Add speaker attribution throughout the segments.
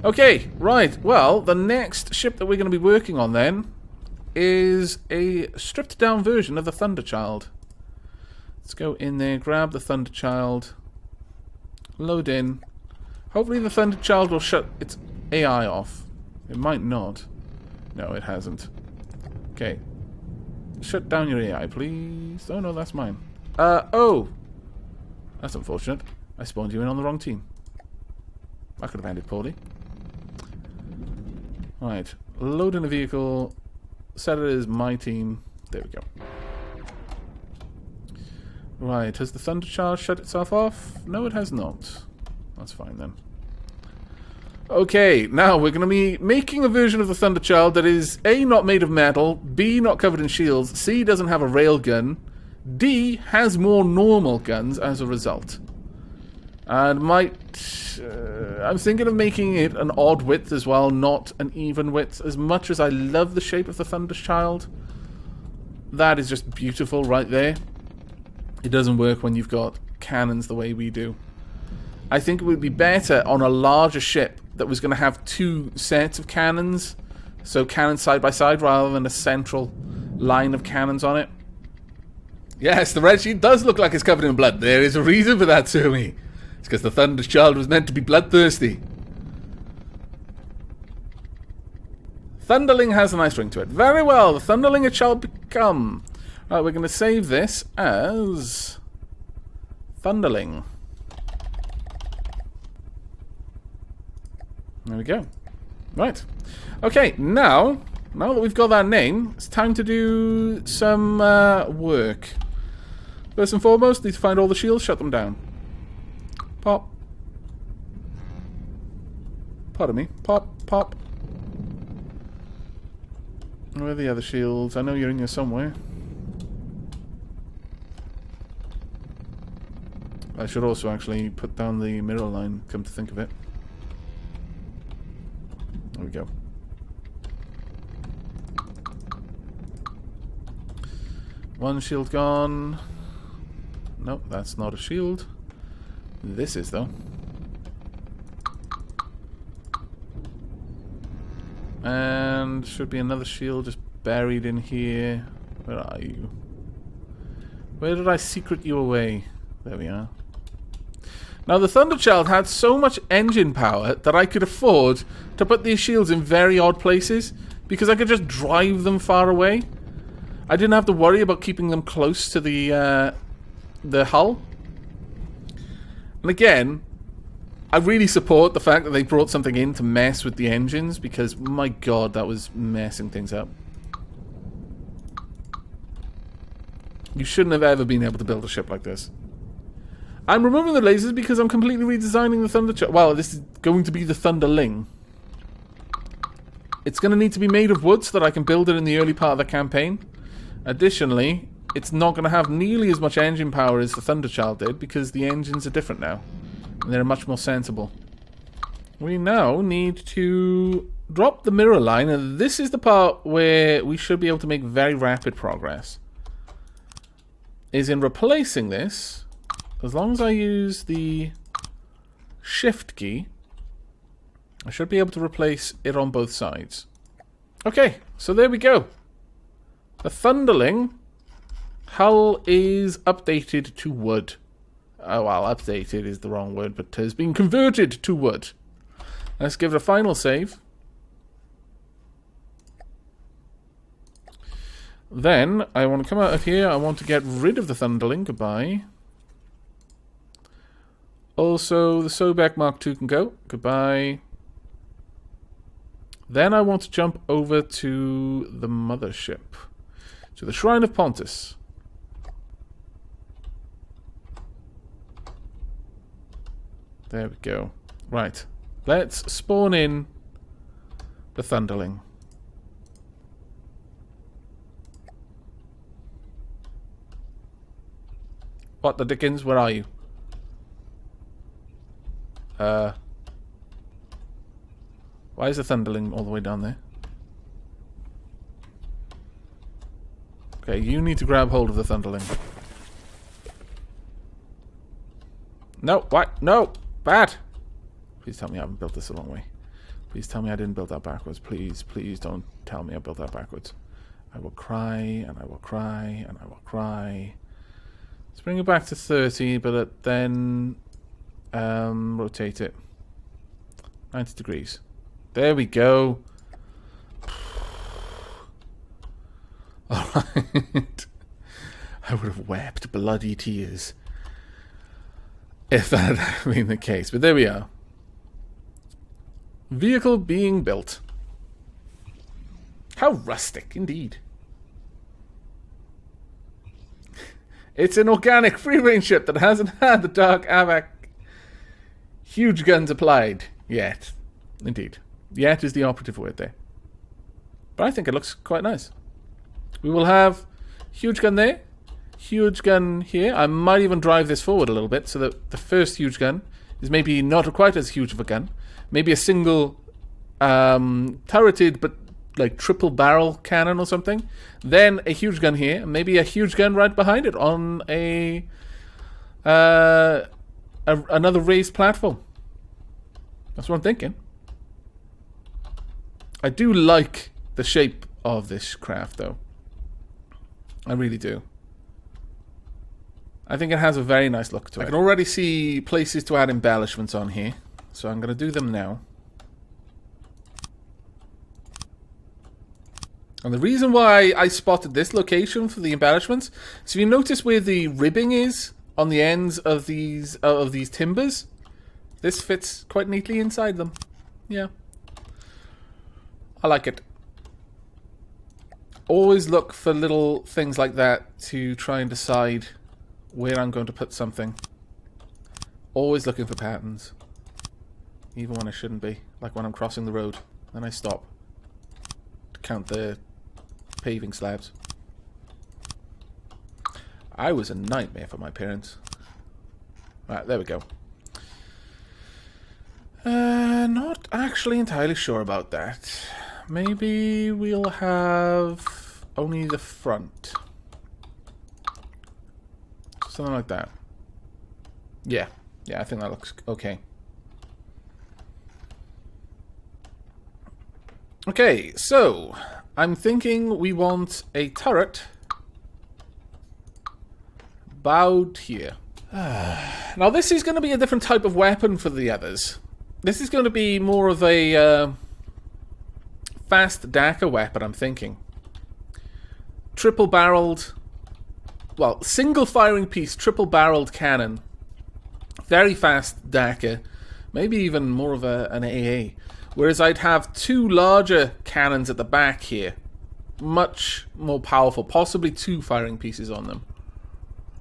Speaker 1: Okay, right. Well, the next ship that we're going to be working on then is a stripped down version of the Thunderchild. Let's go in there, grab the Thunderchild, load in. Hopefully the Thunderchild will shut its AI off. It might not. No, it hasn't. Okay. Shut down your AI, please. Oh, no, that's mine. Oh. That's unfortunate. I spawned you in on the wrong team. I could have ended poorly. Right. Load in a vehicle. Set it as my team. There we go. Right. Has the Thunderchild shut itself off? No, it has not. That's fine then. Okay, now we're going to be making a version of the Thunderchild that is A, not made of metal, B, not covered in shields, C, doesn't have a railgun, D, has more normal guns as a result. And I'm thinking of making it an odd width as well, not an even width. As much as I love the shape of the Thunderchild, that is just beautiful right there. It doesn't work when you've got cannons the way we do. I think it would be better on a larger ship that was going to have two sets of cannons, so cannons side by side rather than a central line of cannons on it. Yes, the red sheet does look like it's covered in blood. There is a reason for that, Sumi. It's because the Thunderchild was meant to be bloodthirsty. Thunderling has a nice ring to it. Very well, the Thunderling it shall become. Right, we're going to save this as Thunderling. There we go. Right. Okay, now that we've got that name, it's time to do some work. First and foremost, need to find all the shields, shut them down. Pop. Pardon me. Pop, pop. Where are the other shields? I know you're in here somewhere. I should also actually put down the mirror line, come to think of it. There we go. One shield gone. Nope, that's not a shield. This is, though. And should be another shield just buried in here. Where are you? Where did I secret you away? There we are. Now, the Thunderchild had so much engine power that I could afford to put these shields in very odd places because I could just drive them far away. I didn't have to worry about keeping them close to the hull. And again, I really support the fact that they brought something in to mess with the engines because, my god, that was messing things up. You shouldn't have ever been able to build a ship like this. I'm removing the lasers because I'm completely redesigning the Thunderchild. Well, this is going to be the Thunderling. It's going to need to be made of wood so that I can build it in the early part of the campaign. Additionally, it's not going to have nearly as much engine power as the Thunderchild did because the engines are different now. And they're much more sensible. We now need to drop the mirror line, and this is the part where we should be able to make very rapid progress. Is in replacing this. As long as I use the shift key, I should be able to replace it on both sides. Okay, so there we go. The Thunderling hull is updated to wood. Oh, well, updated is the wrong word, but has been converted to wood. Let's give it a final save. Then, I want to come out of here. I want to get rid of the Thunderling. Goodbye. Also, the Sobek Mark II can go. Goodbye. Then I want to jump over to the mothership. To the Shrine of Pontus. There we go. Right. Let's spawn in the Thunderling. What the dickens? Where are you? Why is the Thunderling all the way down there? Okay, you need to grab hold of the Thunderling. No, what? No! Bad! Please tell me I haven't built this the wrong way. Please tell me I didn't build that backwards. Please, please don't tell me I built that backwards. I will cry, and I will cry, and I will cry. Let's bring it back to 30, but then rotate it 90 degrees. There we go. Alright. I would have wept bloody tears if that had been the case. But there we are. Vehicle being built. How rustic, indeed. It's an organic free-range ship that hasn't had the dark AVAC huge guns applied yet. Indeed. Yet is the operative word there. But I think it looks quite nice. We will have huge gun there, huge gun here. I might even drive this forward a little bit so that the first huge gun is maybe not quite as huge of a gun. Maybe a single turreted but like triple barrel cannon or something. Then a huge gun here, and maybe a huge gun right behind it on another raised platform. That's what I'm thinking. I do like the shape of this craft, though. I really do. I think it has a very nice look to it. I can already see places to add embellishments on here, so I'm going to do them now. And the reason why I spotted this location for the embellishments, so you notice where the ribbing is on the ends of these timbers, this fits quite neatly inside them. Yeah. I like it. Always look for little things like that to try and decide where I'm going to put something. Always looking for patterns. Even when I shouldn't be. Like when I'm crossing the road. Then I stop to count the paving slabs. I was a nightmare for my parents. Right, there we go. Not actually entirely sure about that. Maybe we'll have only the front. Something like that. Yeah. Yeah, I think that looks okay. Okay, so I'm thinking we want a turret about here. Now this is going to be a different type of weapon for the others. This is going to be more of a fast Dakar weapon, I'm thinking. Triple-barreled, well, single-firing piece, triple-barreled cannon. Very fast Dakar. Maybe even more of an AA. Whereas I'd have two larger cannons at the back here. Much more powerful. Possibly two firing pieces on them.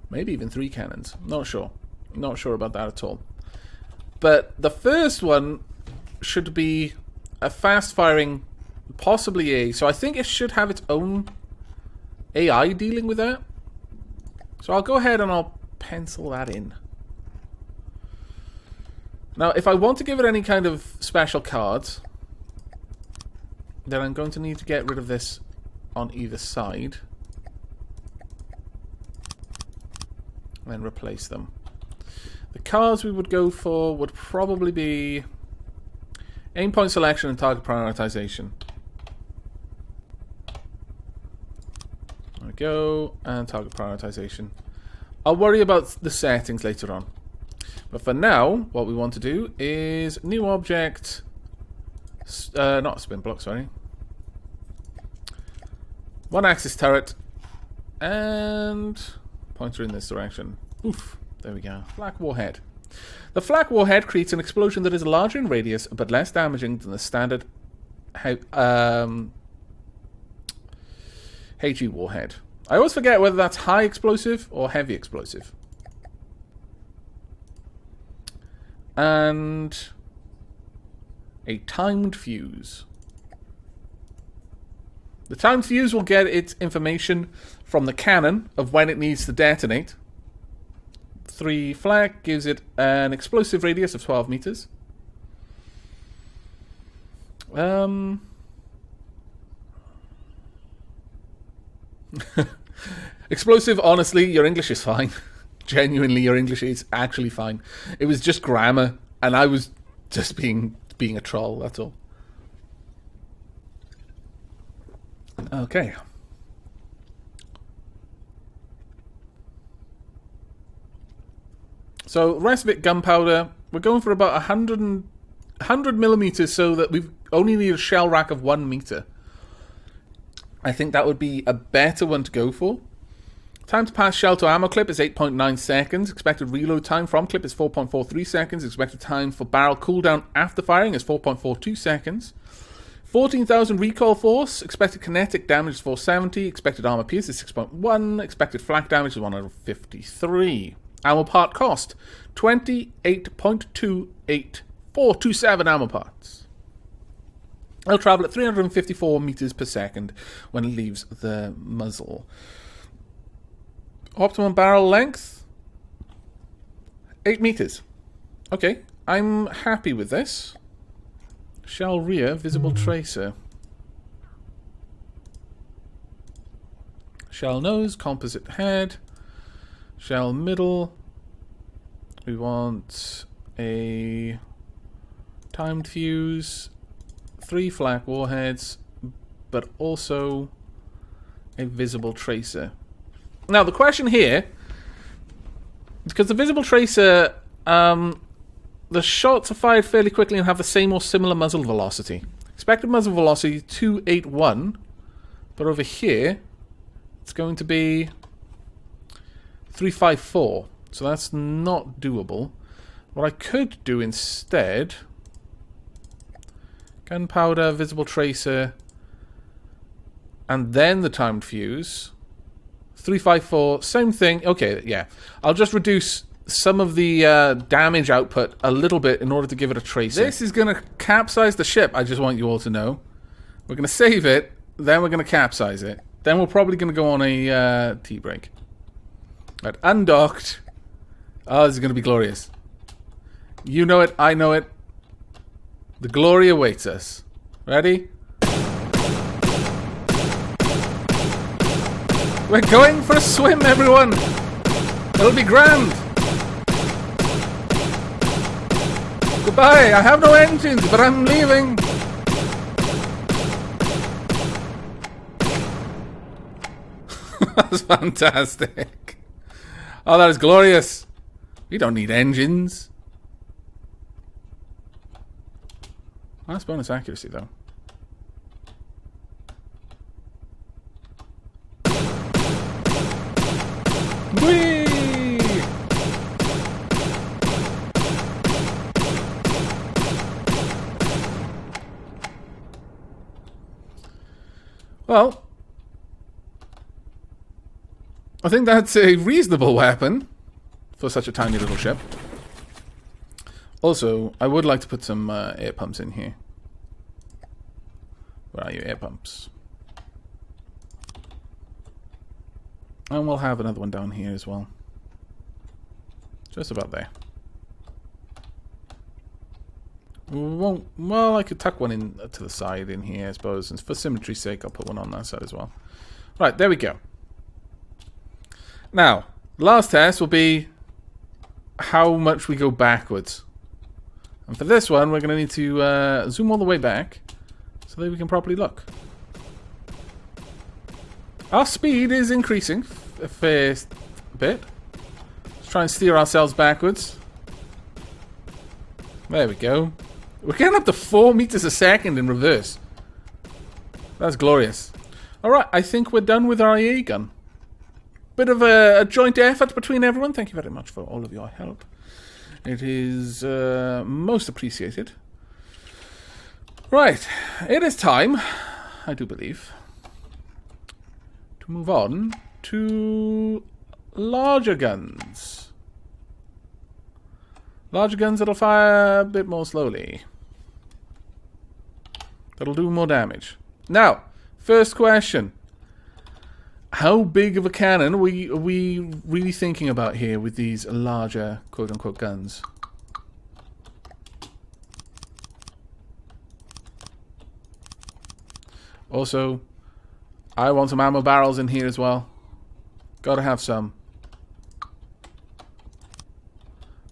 Speaker 1: Maybe even three cannons. Not sure. Not sure about that at all. But the first one should be a fast-firing, possibly A. So I think it should have its own AI dealing with that. So I'll go ahead and I'll pencil that in. Now, if I want to give it any kind of special cards, then I'm going to need to get rid of this on either side. And then replace them. The cards we would go for would probably be aim point selection and target prioritization. There we go, and target prioritization. I'll worry about the settings later on. But for now, what we want to do is new object, not spin block, sorry. One axis turret, and pointer in this direction. Oof. There we go. Flak warhead. The flak warhead creates an explosion that is larger in radius but less damaging than the standard HE warhead. I always forget whether that's high explosive or heavy explosive. And a timed fuse. The timed fuse will get its information from the cannon of when it needs to detonate. 3 flak gives it an explosive radius of 12 meters. Explosive, honestly, your English is fine. Genuinely, your English is actually fine. It was just grammar, and I was just being a troll, that's all. Okay. So, rest of it, gunpowder. We're going for about 100 millimeters so that we only need a shell rack of 1 meter. I think that would be a better one to go for. Time to pass shell to ammo clip is 8.9 seconds. Expected reload time from clip is 4.43 seconds. Expected time for barrel cooldown after firing is 4.42 seconds. 14,000 recoil force. Expected kinetic damage is 470. Expected armor pierce is 6.1. Expected flak damage is 153. Ammo part cost 28.28427 ammo parts. It'll travel at 354 meters per second when it leaves the muzzle. Optimum barrel length 8 meters. Okay, I'm happy with this. Shell rear, visible tracer. Shell nose, composite head. Shell middle. We want a timed fuse, 3 flak warheads, but also a visible tracer. Now the question here, because the visible tracer, the shots are fired fairly quickly and have the same or similar muzzle velocity. Expected muzzle velocity 281, but over here it's going to be 354, so that's not doable. What I could do instead, gunpowder, visible tracer, and then the timed fuse. 354, same thing. Okay, yeah. I'll just reduce some of the damage output a little bit in order to give it a tracer. This is going to capsize the ship, I just want you all to know. We're going to save it, then we're going to capsize it. Then we're probably going to go on a tea break. Right, undocked. Oh, this is going to be glorious. You know it, I know it. The glory awaits us. Ready? We're going for a swim, everyone! It'll be grand! Goodbye! I have no engines, but I'm leaving! That's fantastic. Oh, that is glorious. We don't need engines. That's bonus accuracy, though. Whee! Well, I think that's a reasonable weapon for such a tiny little ship. Also, I would like to put some air pumps in here. Where are you, air pumps? And we'll have another one down here as well. Just about there. Well, I could tuck one in to the side in here, I suppose. And for symmetry's sake, I'll put one on that side as well. Right, there we go. Now, last test will be how much we go backwards. And for this one, we're going to need to zoom all the way back so that we can properly look. Our speed is increasing a fair bit. Let's try and steer ourselves backwards. There we go. We're getting up to 4 meters a second in reverse. That's glorious. Alright, I think we're done with our AA gun. Bit of a joint effort between everyone. Thank you very much for all of your help. It is most appreciated. Right, it is time, I do believe, to move on to larger guns. Larger guns that'll fire a bit more slowly. That'll do more damage. Now, first question. How big of a cannon are we really thinking about here with these larger quote-unquote guns? Also, I want some ammo barrels in here as well. Gotta have some.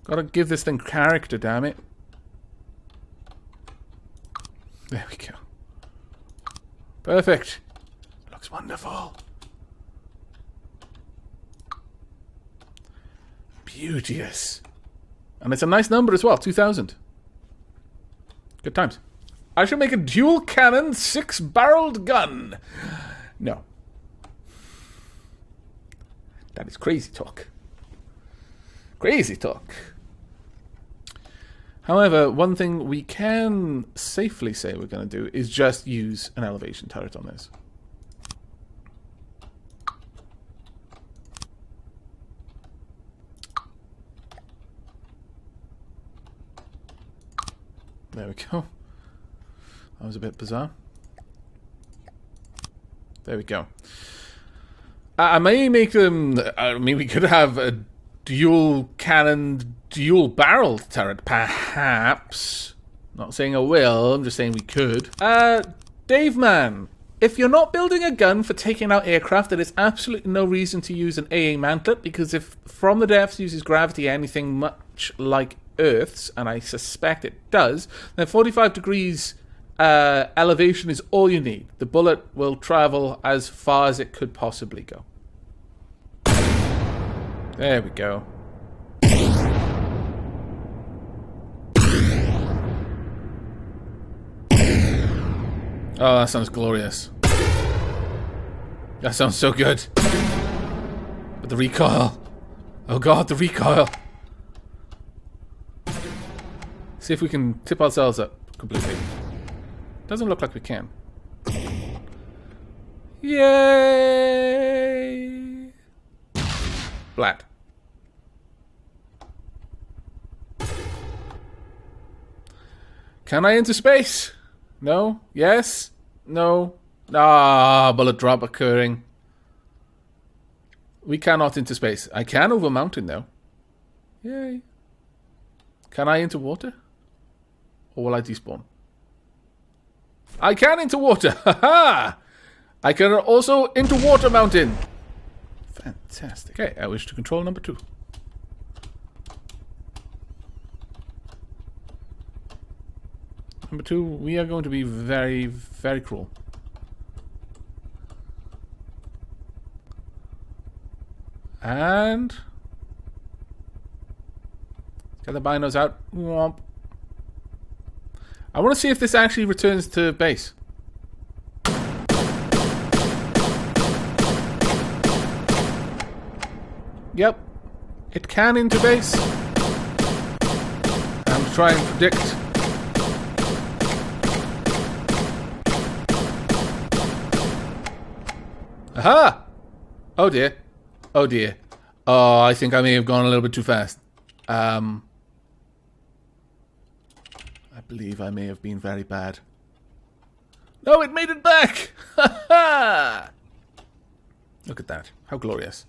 Speaker 1: Gotta give this thing character, damn it. There we go. Perfect. wonderful. Beauteous. And it's a nice number as well, 2,000. Good times. I should make a dual cannon 6-barreled gun. No. That is crazy talk. Crazy talk. However, one thing we can safely say we're going to do is just use an elevation turret on this. There we go. That was a bit bizarre. There we go. I may make them... I mean, we could have a dual-cannoned, dual-barreled turret, perhaps. Not saying I will, I'm just saying we could. Dave Man, if you're not building a gun for taking out aircraft, there is absolutely no reason to use an AA mantlet, because if From the Depths uses gravity anything much like Earth's, and I suspect it does, then 45 degrees elevation is all you need. The bullet will travel as far as it could possibly go. There we go. Oh, that sounds glorious. That sounds so good. But the recoil. Oh god, the recoil. See if we can tip ourselves up completely. Doesn't look like we can. Yay! Flat. Can I enter space? No? Yes? No? Ah, bullet drop occurring. We cannot enter space. I can over mountain though. Yay. Can I enter water? Or will I despawn? I can into water! Haha! I can also into water mountain! Fantastic. Okay, I wish to control number 2. Number 2, we are going to be very, very cruel. And... get the binos out. Womp. I want to see if this actually returns to base. Yep. It can into base. I'm trying to predict. Aha! Oh dear. Oh dear. Oh, I think I may have gone a little bit too fast. I believe I may have been very bad. No, it made it back! Ha ha! Look at that. How glorious.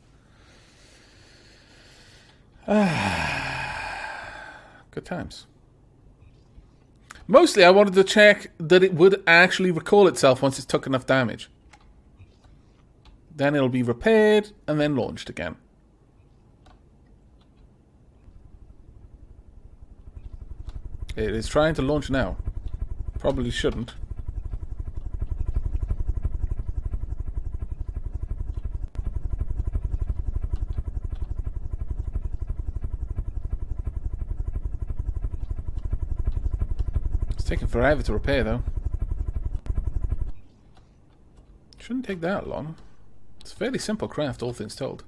Speaker 1: Good times. Mostly I wanted to check that it would actually recall itself once it took enough damage. Then it'll be repaired and then launched again. It is trying to launch now. Probably shouldn't. It's taking forever to repair though. Shouldn't take that long. It's a fairly simple craft, all things told.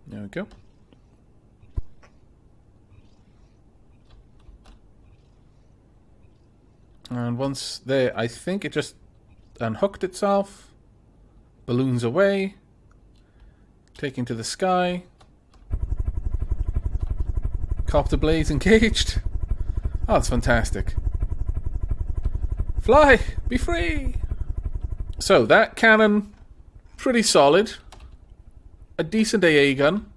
Speaker 1: There we go. And once there, I think it just unhooked itself. Balloons away. Taking to the sky. Copter blades engaged. Oh, that's fantastic. Fly! Be free! So, that cannon, pretty solid. A decent AA gun.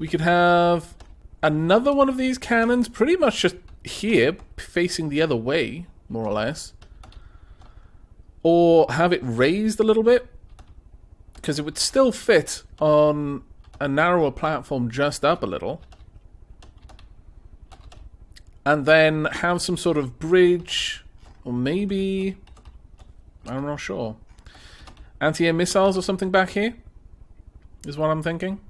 Speaker 1: We could have another one of these cannons pretty much just here, facing the other way, more or less. Or have it raised a little bit, because it would still fit on a narrower platform just up a little. And then have some sort of bridge, or maybe, I'm not sure. Anti-air missiles or something back here is what I'm thinking.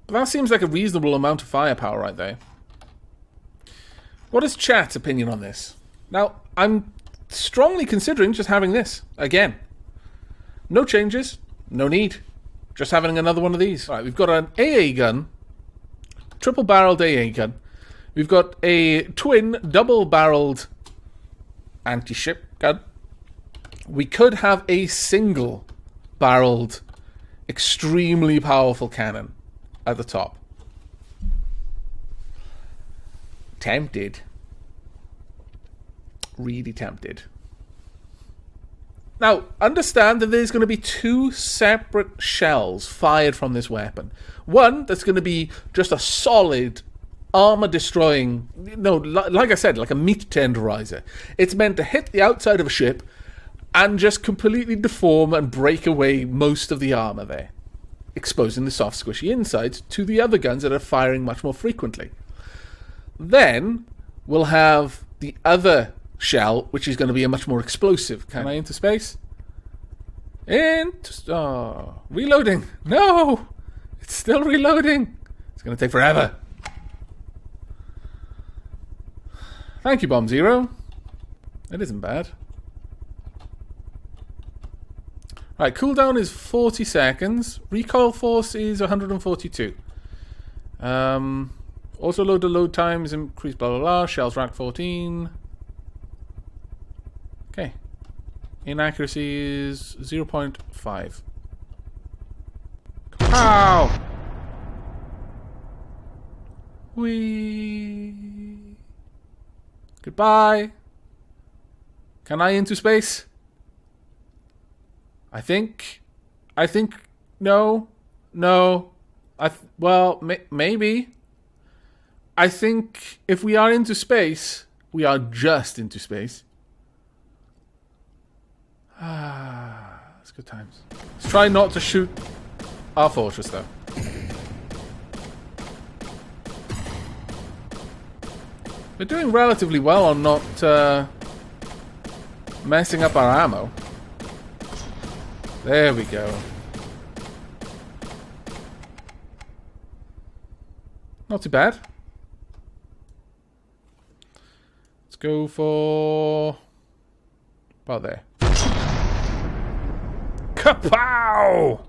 Speaker 1: But that seems like a reasonable amount of firepower right there. What is chat's opinion on this? Now, I'm strongly considering just having this again. No changes, no need. Just having another one of these. All right, we've got an AA gun, triple-barreled AA gun. We've got a twin double-barreled anti-ship gun. We could have a single-barreled, extremely powerful cannon at the top. Tempted. Really tempted. Now, understand that there's going to be two separate shells fired from this weapon. One that's going to be just a solid armor-destroying, like I said, like a meat tenderizer. It's meant to hit the outside of a ship and just completely deform and break away most of the armor there, exposing the soft, squishy insides to the other guns that are firing much more frequently. Then we'll have the other shell, which is going to be a much more explosive. Can I into space? Reloading. No! It's still reloading. It's going to take forever. Thank you, Bomb Zero. It isn't bad. Right, cooldown is 40 seconds. Recoil force is 142. Also load time is increased, blah, blah, blah. Shells rack 14. Okay. Inaccuracy is 0.5. Ow! Whee! Goodbye. Can I into space? I think, no. Well, maybe. I think if we are into space, we are just into space. That's good times. Let's try not to shoot our fortress, though. We're doing relatively well on not messing up our ammo. There we go. Not too bad. Let's go for about there. Kapow!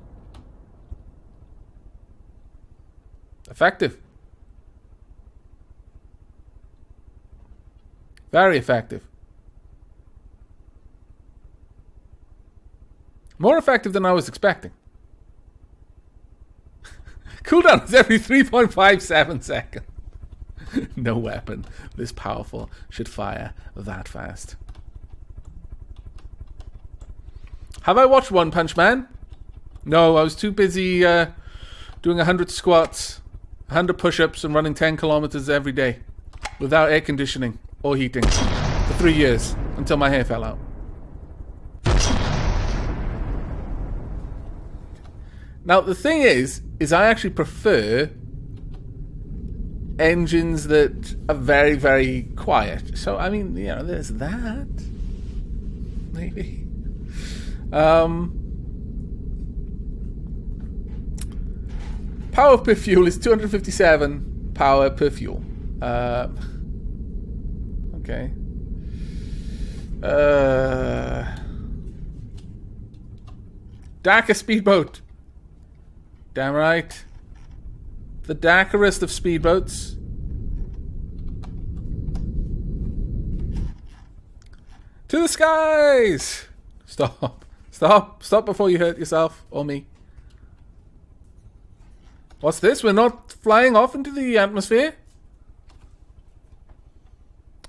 Speaker 1: Effective. Very effective. More effective than I was expecting. Cooldown is every 3.57 seconds. No weapon this powerful should fire that fast. Have I watched One Punch Man? No, I was too busy doing 100 squats, 100 push-ups, and running 10 kilometers every day without air conditioning or heating for 3 years until my hair fell out. Now, the thing is I actually prefer engines that are very, very quiet. So, I mean, you know, there's that. Maybe. Power per fuel is 257 power per fuel. Okay. Dakar speedboat. Damn right. The Dakarist of speedboats. To the skies! Stop. Stop. Stop before you hurt yourself or me. What's this? We're not flying off into the atmosphere?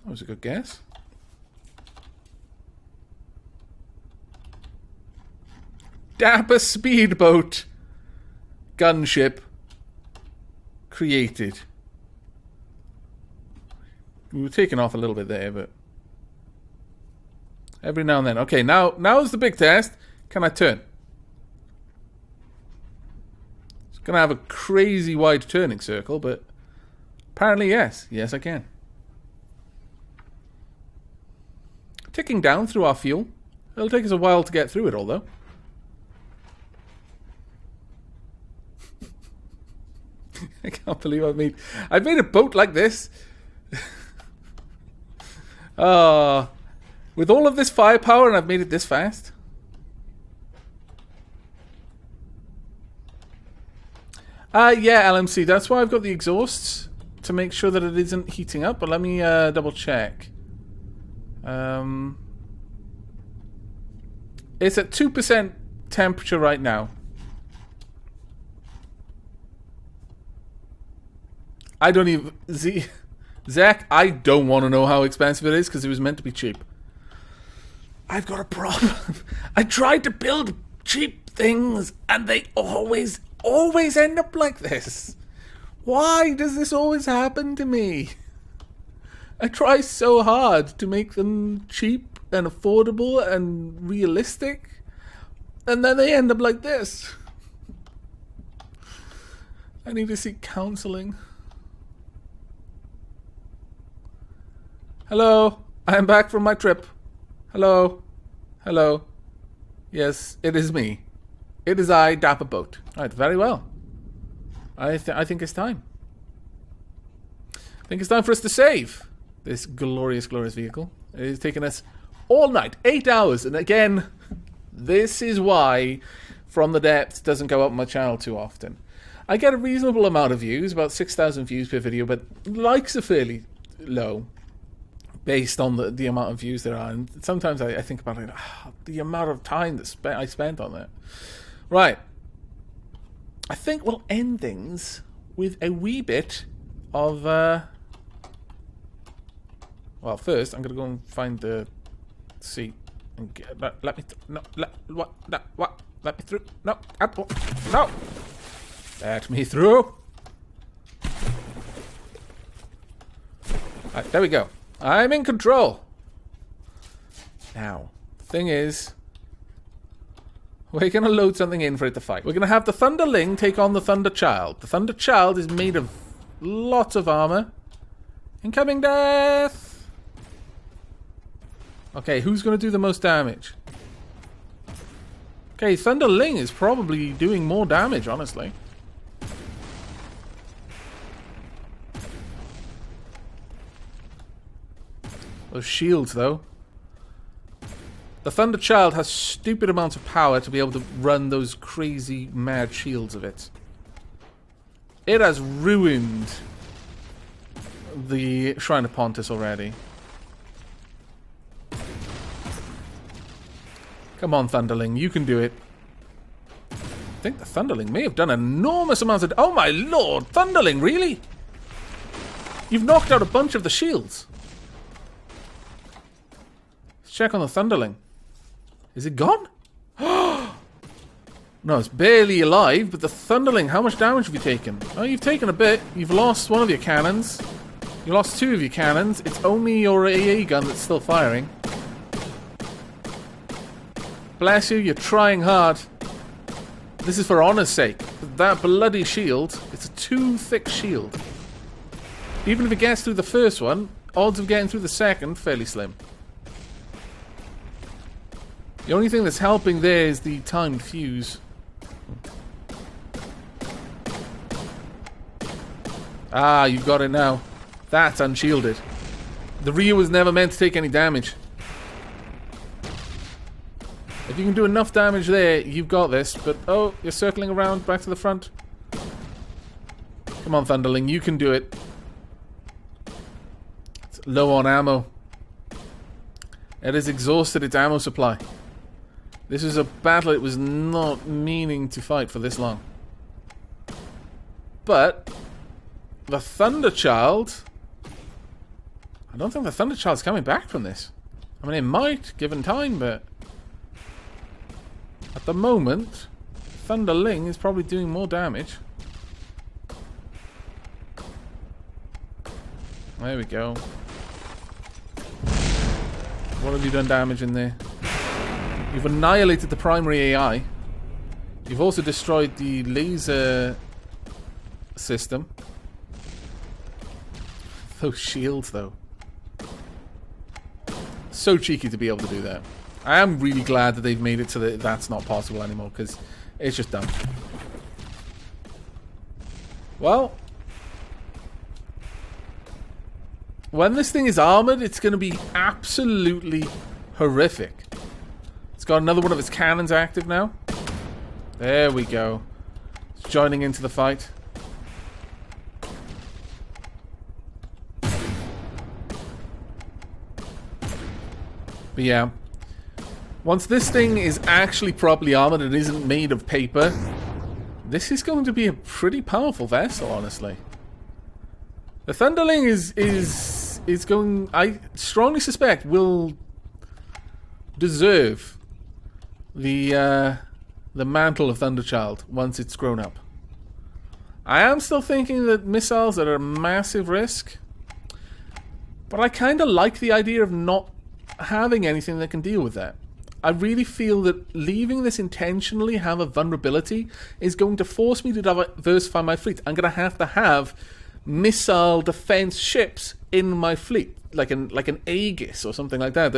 Speaker 1: That was a good guess. Dapper speedboat. Gunship. Created. We were taking off a little bit there, but every now and then. Okay, now's the big test. Can I turn? It's going to have a crazy wide turning circle, but apparently yes. Yes, I can. ticking down through our fuel. It'll take us a while to get through it all, though. I can't believe I've made a boat like this. With all of this firepower and I've made it this fast. Yeah, LMC. That's why I've got the exhausts, to make sure that it isn't heating up. But let me double check. It's at 2% temperature right now. I don't even... Zach, I don't want to know how expensive it is, because it was meant to be cheap. I've got a problem. I tried to build cheap things, and they always end up like this. Why does this always happen to me? I try so hard to make them cheap and affordable and realistic, and then they end up like this. I need to seek counseling. Hello, I am back from my trip. Hello, hello. Yes, it is me. It is I, Dapper Boat. Alright, very well. I think it's time. I think it's time for us to save this glorious, glorious vehicle. It has taken us all night, 8 hours. And again, this is why From the Depths doesn't go up on my channel too often. I get a reasonable amount of views, about 6,000 views per video, but likes are fairly low based on the amount of views there are. And sometimes I think about it, the amount of time that I spent on it. Right. I think we'll end things with a wee bit of... Well, first, I'm going to go and find the seat. And get, let me... What? Let me through. No. No. Let me through. Right, there we go. I'm in control. Now, the thing is, we're going to load something in for it to fight. We're going to have the Thunderling take on the Thunderchild. The Thunderchild is made of lots of armor. Incoming death! Okay, who's going to do the most damage? Okay, Thunderling is probably doing more damage, honestly. Those shields, though. The Thunderchild has stupid amounts of power to be able to run those crazy, mad shields of it. It has ruined the Shrine of Pontus already. Come on, Thunderling, you can do it. I think the Thunderling may have done enormous amounts of... Oh my lord, Thunderling, really? You've knocked out a bunch of the shields. Let's check on the Thunderling. Is it gone? No, it's barely alive, but the Thunderling, how much damage have you taken? Oh, you've taken a bit. You've lost one of your cannons. You lost two of your cannons. It's only your AA gun that's still firing. Bless you, you're trying hard. This is for honor's sake. That bloody shield, it's a too thick shield. Even if it gets through the first one, odds of getting through the second, fairly slim. The only thing that's helping there is the timed fuse. Ah, you've got it now. That's unshielded. The rear was never meant to take any damage. If you can do enough damage there, you've got this. But, oh, you're circling around back to the front. Come on, Thunderling, you can do it. It's low on ammo. It has exhausted its ammo supply. This is a battle it was not meaning to fight for this long. But the Thunderchild... I don't think the Thunderchild's coming back from this. I mean, it might, given time, but... At the moment, Thunderling is probably doing more damage. There we go. What have you done damage in there? You've annihilated the primary AI. You've also destroyed the laser system. Those shields, though. So cheeky to be able to do that. I am really glad that they've made it so that that's not possible anymore, because it's just dumb. Well, when this thing is armored, it's going to be absolutely horrific. It's got another one of its cannons active now. There we go. It's joining into the fight. But yeah, once this thing is actually properly armored and isn't made of paper, this is going to be a pretty powerful vessel, honestly. The Thunderling is going, I strongly suspect, will deserve the mantle of Thunderchild once it's grown up. I am still thinking that missiles are a massive risk, but I kind of like the idea of not having anything that can deal with that. I really feel that leaving this intentionally have a vulnerability is going to force me to diversify my fleet. I'm going to have missile defense ships in my fleet, like an Aegis or something like that.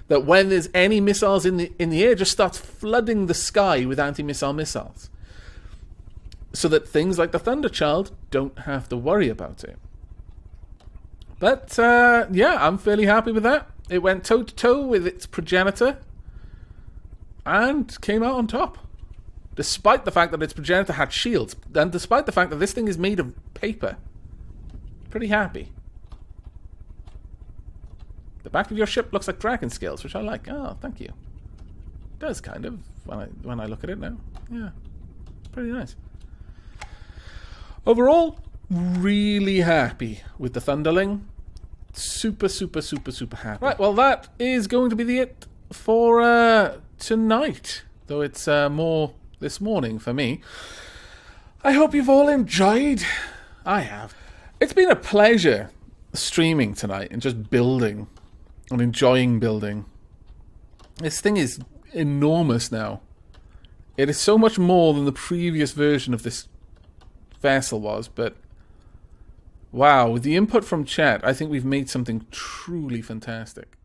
Speaker 1: That when there's any missiles in the air, just starts flooding the sky with anti-missile missiles, so that things like the Thunderchild don't have to worry about it. But yeah, I'm fairly happy with that. It went toe-to-toe with its progenitor and came out on top. Despite the fact that its progenitor had shields, and despite the fact that this thing is made of paper. Pretty happy. The back of your ship looks like dragon scales, which I like. Oh, thank you. It does, kind of, when I look at it now. Yeah, pretty nice. Overall, really happy with the Thunderling. Super, super, super, super happy. Right, well, that is going to be it for tonight, though it's more this morning for me. I hope you've all enjoyed. I have. It's been a pleasure streaming tonight and just building and enjoying building. This thing is enormous now. It is so much more than the previous version of this vessel was, but wow, with the input from chat, I think we've made something truly fantastic.